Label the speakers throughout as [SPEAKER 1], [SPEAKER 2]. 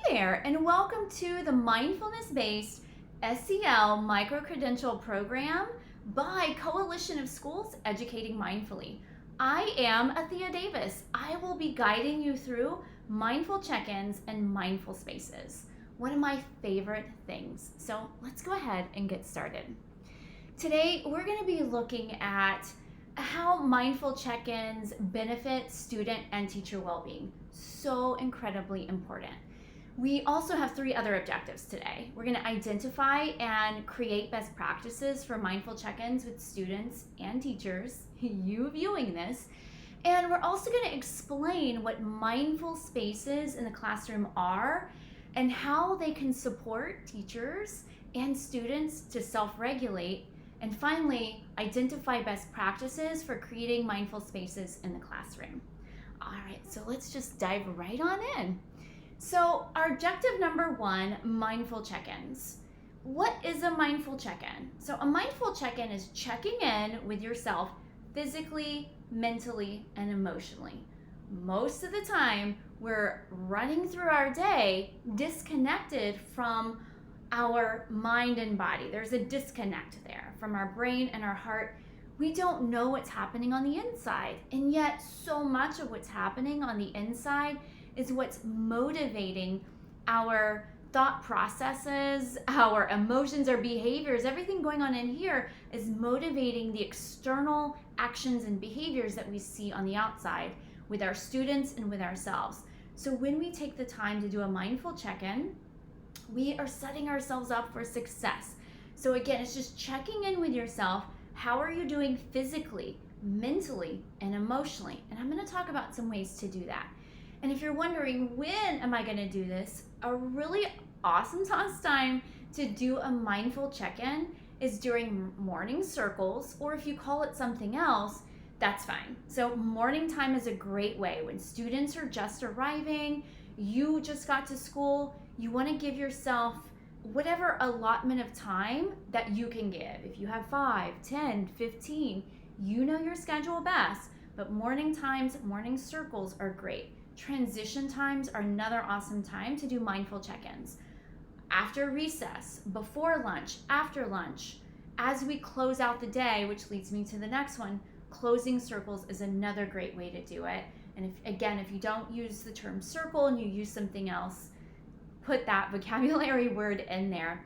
[SPEAKER 1] there, and welcome to the mindfulness-based SEL micro-credential program by Coalition of Schools Educating Mindfully. I am Athea Davis. I will be guiding you through mindful check-ins and mindful spaces, one of my favorite things. So let's go ahead and get started. Today, we're going to be looking at how mindful check-ins benefit student and teacher well-being. So incredibly important. We also have 3 other objectives today. We're going to identify and create best practices for mindful check-ins with students and teachers, you viewing this. And we're also going to explain what mindful spaces in the classroom are and how they can support teachers and students to self-regulate. And finally, identify best practices for creating mindful spaces in the classroom. All right, so let's just dive right on in. So our objective number 1, mindful check-ins. What is a mindful check-in? So a mindful check-in is checking in with yourself physically, mentally, and emotionally. Most of the time, we're running through our day disconnected from our mind and body. There's a disconnect there from our brain and our heart. We don't know what's happening on the inside, and yet so much of what's happening on the inside is what's motivating our thought processes, our emotions, our behaviors. Everything going on in here is motivating the external actions and behaviors that we see on the outside with our students and with ourselves. So when we take the time to do a mindful check-in, we are setting ourselves up for success. So again, it's just checking in with yourself. How are you doing physically, mentally, and emotionally? And I'm going to talk about some ways to do that. And if you're wondering, when am I going to do this? A really awesome time to do a mindful check-in is during morning circles, or if you call it something else, that's fine. So morning time is a great way. When students are just arriving, you just got to school, you want to give yourself whatever allotment of time that you can give. If you have 5, 10, 15, you know your schedule best, but morning times, morning circles are great. Transition times are another awesome time to do mindful check-ins. After recess, before lunch, after lunch, as we close out the day, which leads me to the next one, closing circles is another great way to do it. And if you don't use the term circle and you use something else, put that vocabulary word in there.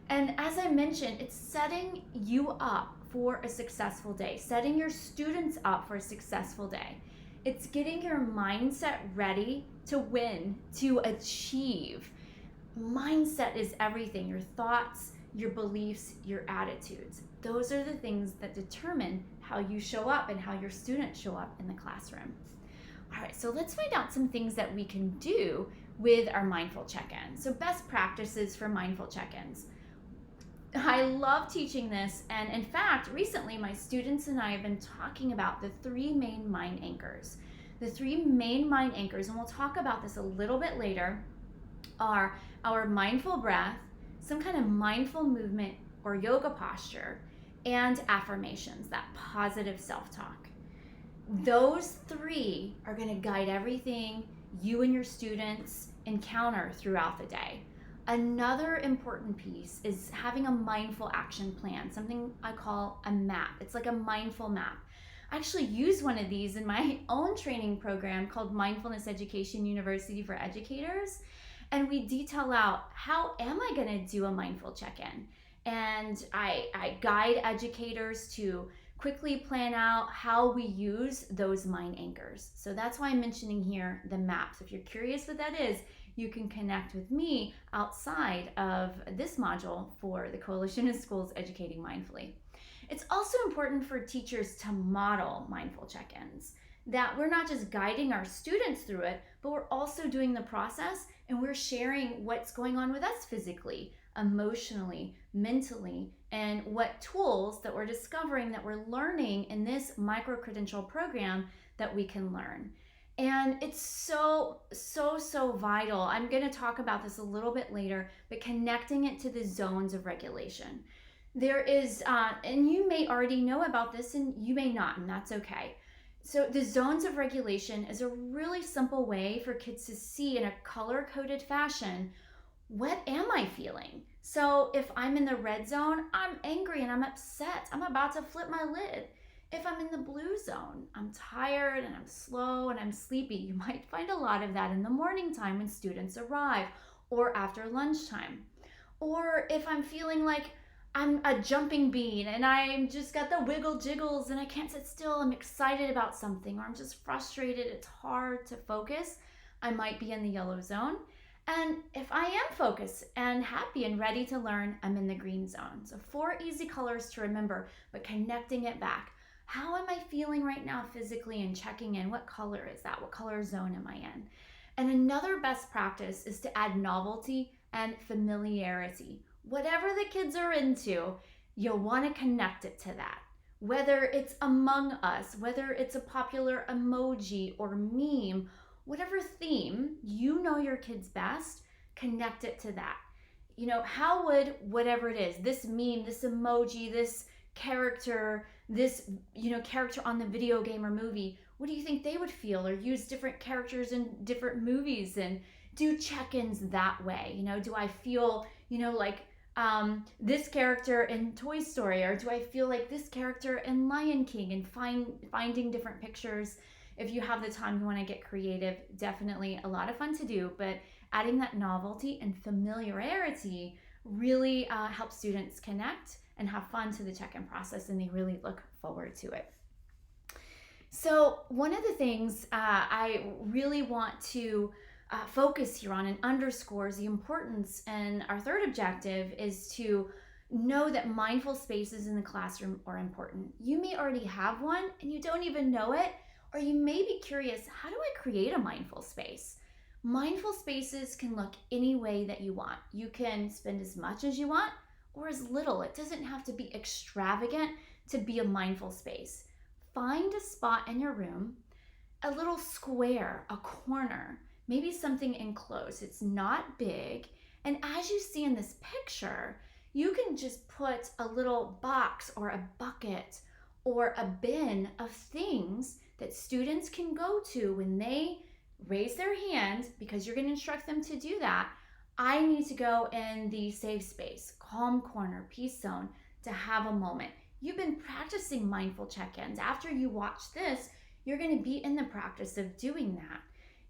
[SPEAKER 1] And as I mentioned, it's setting you up for a successful day, setting your students up for a successful day. It's getting your mindset ready to win, to achieve. Mindset is everything. Your thoughts, your beliefs, your attitudes. Those are the things that determine how you show up and how your students show up in the classroom. All right, so let's find out some things that we can do with our mindful check-ins. So best practices for mindful check-ins. I love teaching this, and in fact, recently my students and I have been talking about the 3 main mind anchors. The 3 main mind anchors, and we'll talk about this a little bit later, are our mindful breath, some kind of mindful movement or yoga posture, and affirmations, that positive self-talk. Those 3 are going to guide everything you and your students encounter throughout the day. Another important piece is having a mindful action plan, something I call a map. It's like a mindful map. I actually use one of these in my own training program called Mindfulness Education University for Educators. And we detail out, how am I going to do a mindful check-in? And I guide educators to quickly plan out how we use those mind anchors. So that's why I'm mentioning here the maps. If you're curious what that is, you can connect with me outside of this module for the Coalition of Schools Educating Mindfully. It's also important for teachers to model mindful check-ins, that we're not just guiding our students through it, but we're also doing the process and we're sharing what's going on with us physically, emotionally, mentally, and what tools that we're discovering that we're learning in this micro-credential program that we can learn. And it's so vital. I'm going to talk about this a little bit later, but connecting it to the zones of regulation. There is, and you may already know about this and you may not, and that's okay. So the zones of regulation is a really simple way for kids to see in a color-coded fashion, what am I feeling? So if I'm in the red zone, I'm angry and I'm upset. I'm about to flip my lid. If I'm in the blue zone, I'm tired and I'm slow and I'm sleepy. You might find a lot of that in the morning time when students arrive or after lunchtime. Or if I'm feeling like I'm a jumping bean and I'm just got the wiggle jiggles and I can't sit still, I'm excited about something, or I'm just frustrated, it's hard to focus, I might be in the yellow zone. And if I am focused and happy and ready to learn, I'm in the green zone. So 4 easy colors to remember, but connecting it back. How am I feeling right now physically, and checking in? What color is that? What color zone am I in? And another best practice is to add novelty and familiarity. Whatever the kids are into, you'll want to connect it to that. Whether it's Among Us, whether it's a popular emoji or meme, whatever theme you know your kids best, connect it to that. How would whatever it is, this meme, this emoji, this character, this character on the video game or movie, what do you think they would feel? Or use different characters in different movies and do check-ins that way. Do I feel like this character in Toy Story, or do I feel like this character in Lion King? And finding different pictures. If you have the time, you want to get creative, definitely a lot of fun to do, but adding that novelty and familiarity really helps students connect and have fun to the check-in process, and they really look forward to it. So one of the things I really want to focus here on and underscores the importance, and our third objective is to know that mindful spaces in the classroom are important. You may already have one and you don't even know it, or you may be curious, how do I create a mindful space? Mindful spaces can look any way that you want. You can spend as much as you want or as little. It doesn't have to be extravagant to be a mindful space. Find a spot in your room, a little square, a corner, maybe something enclosed. It's not big. And as you see in this picture, you can just put a little box or a bucket or a bin of things that students can go to when they raise their hand, because you're going to instruct them to do that. I need to go in the safe space, calm corner, peace zone to have a moment. You've been practicing mindful check-ins. After you watch this, you're going to be in the practice of doing that.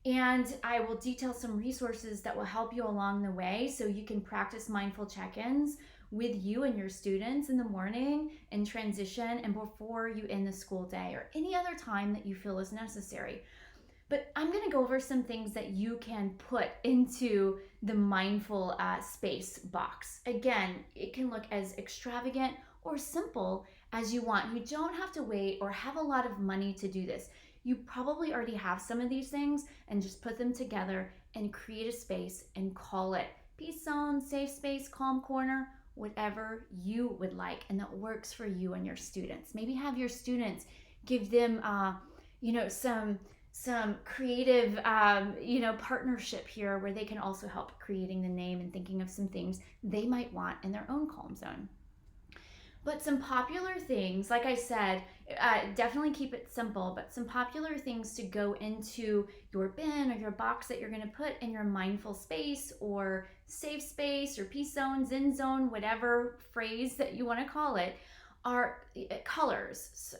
[SPEAKER 1] And I will detail some resources that will help you along the way so you can practice mindful check-ins with you and your students in the morning, in transition, and before you end the school day, or any other time that you feel is necessary. But I'm going to go over some things that you can put into the mindful space box. Again, it can look as extravagant or simple as you want. You don't have to wait or have a lot of money to do this. You probably already have some of these things, and just put them together and create a space and call it peace zone, safe space, calm corner, whatever you would like and that works for you and your students. Maybe have your students give them some creative partnership here, where they can also help creating the name and thinking of some things they might want in their own calm zone. But some popular things, like I said, definitely keep it simple, but some popular things to go into your bin or your box that you're going to put in your mindful space or safe space or peace zone, zen zone, whatever phrase that you want to call it, are colors.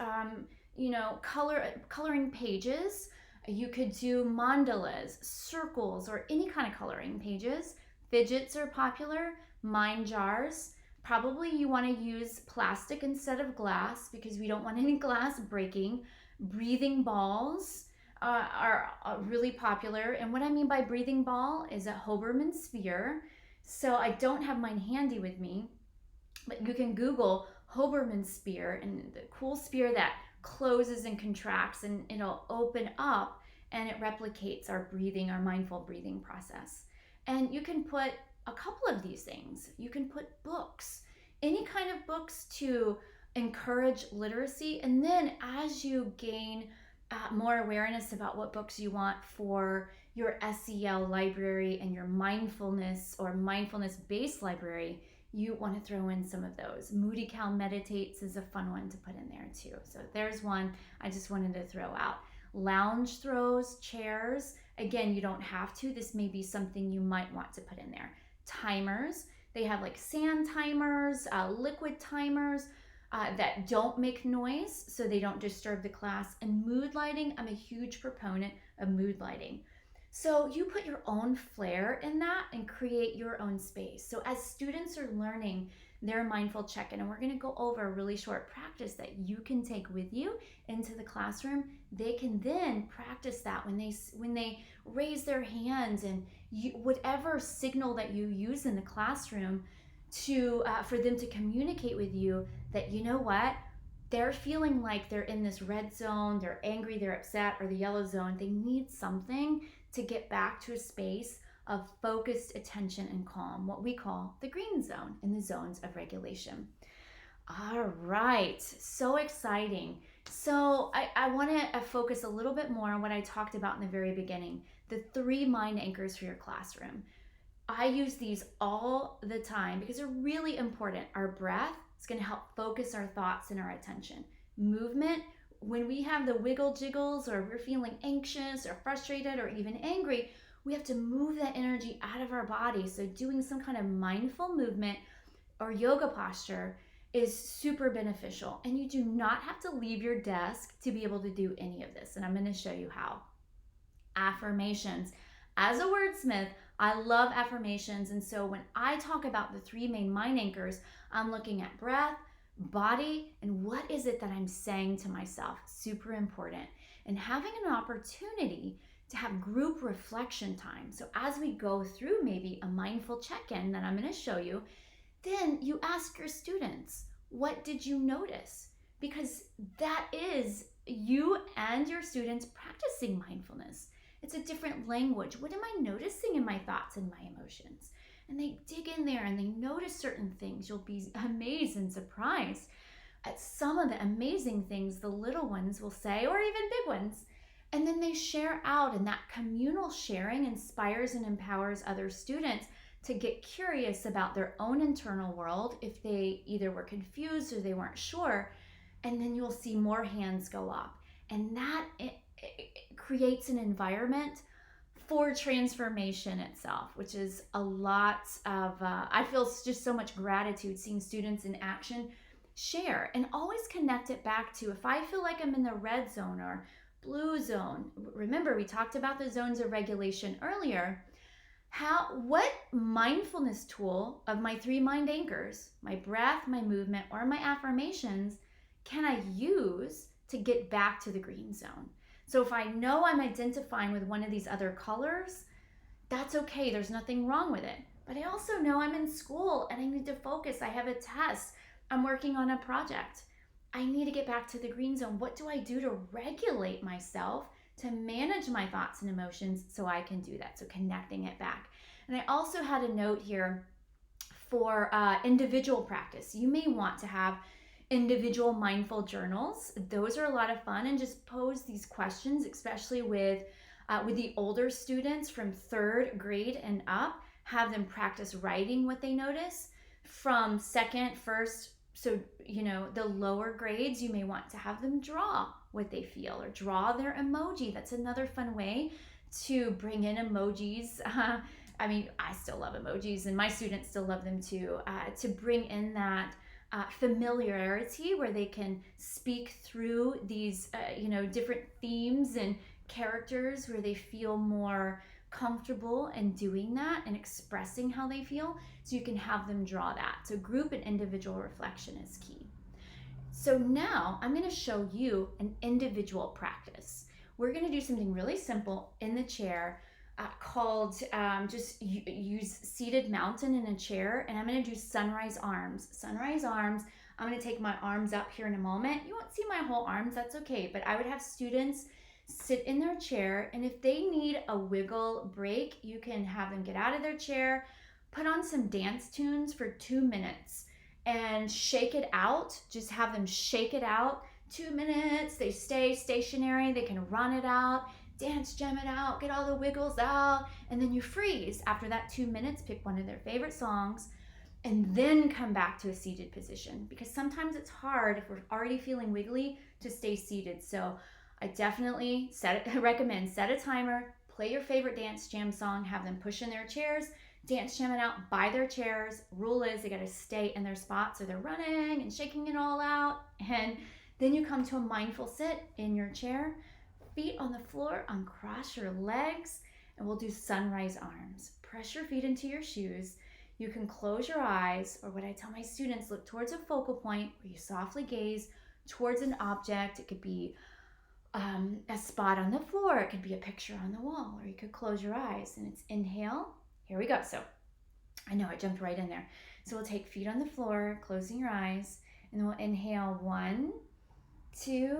[SPEAKER 1] Coloring pages. You could do mandalas, circles, or any kind of coloring pages. Fidgets are popular. Mind jars. Probably you want to use plastic instead of glass, because we don't want any glass breaking. Breathing balls are really popular. And what I mean by breathing ball is a Hoberman sphere. So I don't have mine handy with me, but you can Google Hoberman sphere, and the cool sphere that closes and contracts, and it'll open up and it replicates our breathing, our mindful breathing process. And you can put a couple of these things. You can put books, any kind of books to encourage literacy. And then as you gain more awareness about what books you want for your SEL library and your mindfulness or mindfulness-based library, you want to throw in some of those. Moody Cow Meditates is a fun one to put in there too. So there's one I just wanted to throw out. Lounge throws, chairs. Again, you don't have to. This may be something you might want to put in there. Timers. They have like sand timers, liquid timers that don't make noise so they don't disturb the class. And mood lighting, I'm a huge proponent of mood lighting. So you put your own flair in that and create your own space. So as students are learning their mindful check-in, and we're going to go over a really short practice that you can take with you into the classroom, they can then practice that when they raise their hands, and whatever signal that you use in the classroom to for them to communicate with you that, you know what, they're feeling like they're in this red zone, they're angry, they're upset, or the yellow zone. They need something to get back to a space of focused attention and calm, what we call the green zone in the zones of regulation. All right, so exciting. So I want to focus a little bit more on what I talked about in the very beginning, the 3 mind anchors for your classroom. I use these all the time because they're really important. Our breath is going to help focus our thoughts and our attention. Movement, when we have the wiggle jiggles or we're feeling anxious or frustrated or even angry, we have to move that energy out of our body. So doing some kind of mindful movement or yoga posture is super beneficial. And you do not have to leave your desk to be able to do any of this. And I'm going to show you how. Affirmations. As a wordsmith, I love affirmations. And so when I talk about the 3 main mind anchors, I'm looking at breath, body, and what is it that I'm saying to myself? Super important. And having an opportunity to have group reflection time. So as we go through maybe a mindful check-in that I'm going to show you, then you ask your students, what did you notice? Because that is you and your students practicing mindfulness. It's a different language. What am I noticing in my thoughts and my emotions? And they dig in there and they notice certain things. You'll be amazed and surprised at some of the amazing things the little ones will say, or even big ones. And then they share out, and that communal sharing inspires and empowers other students to get curious about their own internal world if they either were confused or they weren't sure. And then you'll see more hands go up. And that it creates an environment for transformation itself, which is a lot of, I feel just so much gratitude seeing students in action share, and always connect it back to, if I feel like I'm in the red zone or blue zone, remember we talked about the zones of regulation earlier, what mindfulness tool of my 3 mind anchors, my breath, my movement, or my affirmations, can I use to get back to the green zone? So if I know I'm identifying with one of these other colors, that's okay. There's nothing wrong with it. But I also know I'm in school and I need to focus. I have a test. I'm working on a project. I need to get back to the green zone. What do I do to regulate myself, to manage my thoughts and emotions so I can do that? So connecting it back. And I also had a note here for individual practice. You may want to have individual mindful journals. Those are a lot of fun, and just pose these questions, especially with the older students from 3rd grade and up. Have them practice writing what they notice. From 2nd, 1st, so the lower grades, you may want to have them draw what they feel or draw their emoji. That's another fun way to bring in emojis. I mean, I still love emojis, and my students still love them too, to bring in that familiarity where they can speak through these different themes and characters where they feel more comfortable in doing that and expressing how they feel, so you can have them draw that. So group and individual reflection is key. So now I'm going to show you an individual practice. We're going to do something really simple in the chair called just use seated mountain in a chair, and I'm going to do sunrise arms. Sunrise arms, I'm going to take my arms up here in a moment. You won't see my whole arms, that's okay, but I would have students sit in their chair, and if they need a wiggle break, you can have them get out of their chair, put on some dance tunes for 2 minutes and shake it out. Just have them shake it out. 2 minutes, they stay stationary, they can run it out, dance jam it out, get all the wiggles out, and then you freeze. After that 2 minutes, pick one of their favorite songs, and then come back to a seated position, because sometimes it's hard if we're already feeling wiggly to stay seated. So I definitely recommend set a timer, play your favorite dance jam song, have them push in their chairs, dance jamming out by their chairs. Rule is they got to stay in their spot, so they're running and shaking it all out. And then you come to a mindful sit in your chair, feet on the floor, uncross your legs, and we'll do sunrise arms. Press your feet into your shoes. You can close your eyes, or what I tell my students, look towards a focal point where you softly gaze towards an object. It could be a spot on the floor. It could be a picture on the wall, or you could close your eyes. And it's inhale. Here we go. So I know I jumped right in there. So we'll take feet on the floor, closing your eyes, and then we'll inhale 1, 2,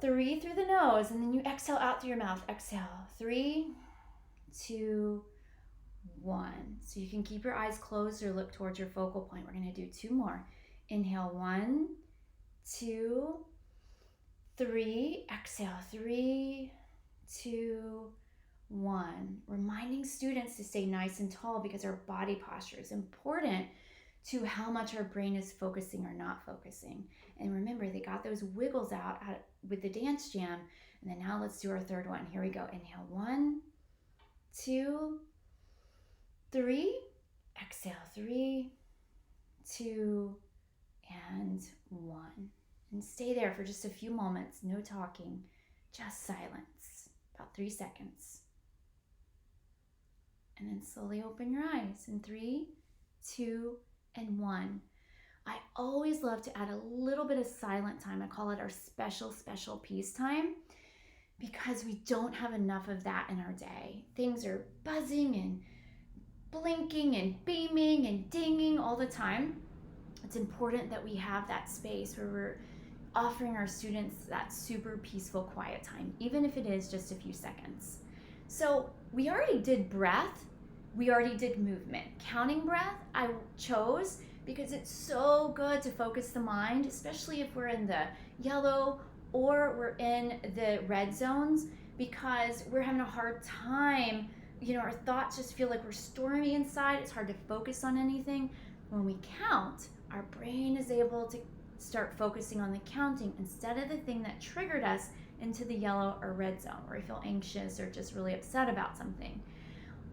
[SPEAKER 1] 3 through the nose, and then you exhale out through your mouth. Exhale, 3, 2, 1. So you can keep your eyes closed or look towards your focal point. We're going to do 2 more. Inhale, 1, 2, 3. Exhale, 3, 2, 1. Reminding students to stay nice and tall, because our body posture is important to how much our brain is focusing or not focusing. And remember, they got those wiggles out with the dance jam. And then now let's do our third one. Here we go. Inhale, 1, 2, 3. Exhale, 3, 2, and 1. And stay there for just a few moments. No talking, just silence. About 3 seconds. And then slowly open your eyes in 3, 2, and 1. I always love to add a little bit of silent time. I call it our special peace time, because we don't have enough of that in our day. Things are buzzing and blinking and beaming and dinging all the time. It's important that we have that space where we're offering our students that super peaceful quiet time, even if it is just a few seconds. So we already did breath, we already did movement. Counting breath I chose because it's so good to focus the mind, especially if we're in the yellow or we're in the red zones, because we're having a hard time, our thoughts just feel like we're stormy inside. It's hard to focus on anything. When we count, our brain is able to start focusing on the counting instead of the thing that triggered us into the yellow or red zone, where we feel anxious or just really upset about something.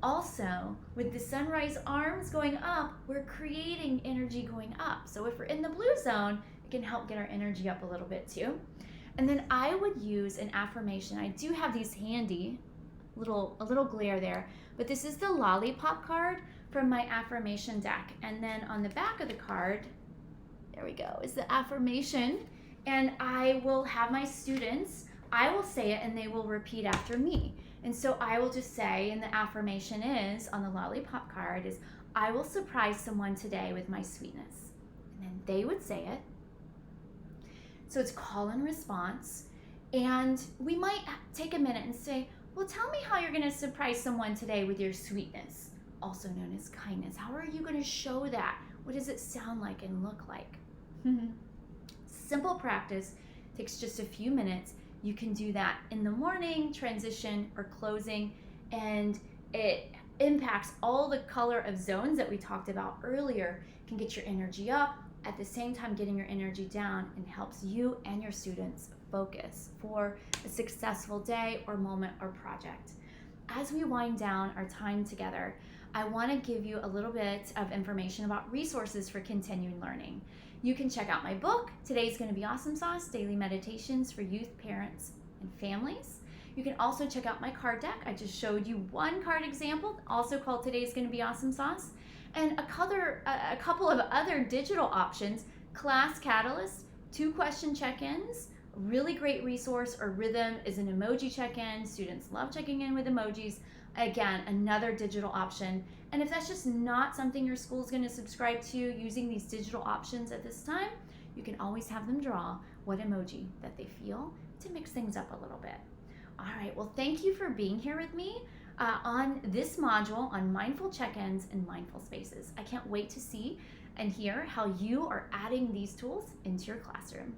[SPEAKER 1] Also, with the sunrise arms going up, we're creating energy going up. So if we're in the blue zone, it can help get our energy up a little bit too. And then I would use an affirmation. I do have these handy, a little glare there, but this is the lollipop card from my affirmation deck. And then on the back of the card, there we go, is the affirmation. And I will have my students, I will say it and they will repeat after me. And so I will just say, and the affirmation is, on the lollipop card is, I will surprise someone today with my sweetness. And then they would say it. So it's call and response. And we might take a minute and say, well, tell me how you're going to surprise someone today with your sweetness, also known as kindness. How are you going to show that? What does it sound like and look like? Simple practice, takes just a few minutes. You can do that in the morning, transition, or closing, and it impacts all the color of zones that we talked about earlier. It can get your energy up, at the same time getting your energy down, and helps you and your students focus for a successful day or moment or project. As we wind down our time together, I want to give you a little bit of information about resources for continuing learning. You can check out my book, Today's Going to be Awesomesauce, Daily Meditations for Youth, Parents, and Families. You can also check out my card deck. I just showed you one card example, also called Today's Going to be Awesomesauce, and a couple of other digital options, Class Catalyst, 2-question check-ins, really great resource, or Rhythm is an emoji check-in. Students love checking in with emojis. Again, another digital option. And if that's just not something your school is going to subscribe to, using these digital options at this time, you can always have them draw what emoji that they feel to mix things up a little bit. All right, well, thank you for being here with me on this module on mindful check-ins and mindful spaces. I can't wait to see and hear how you are adding these tools into your classroom.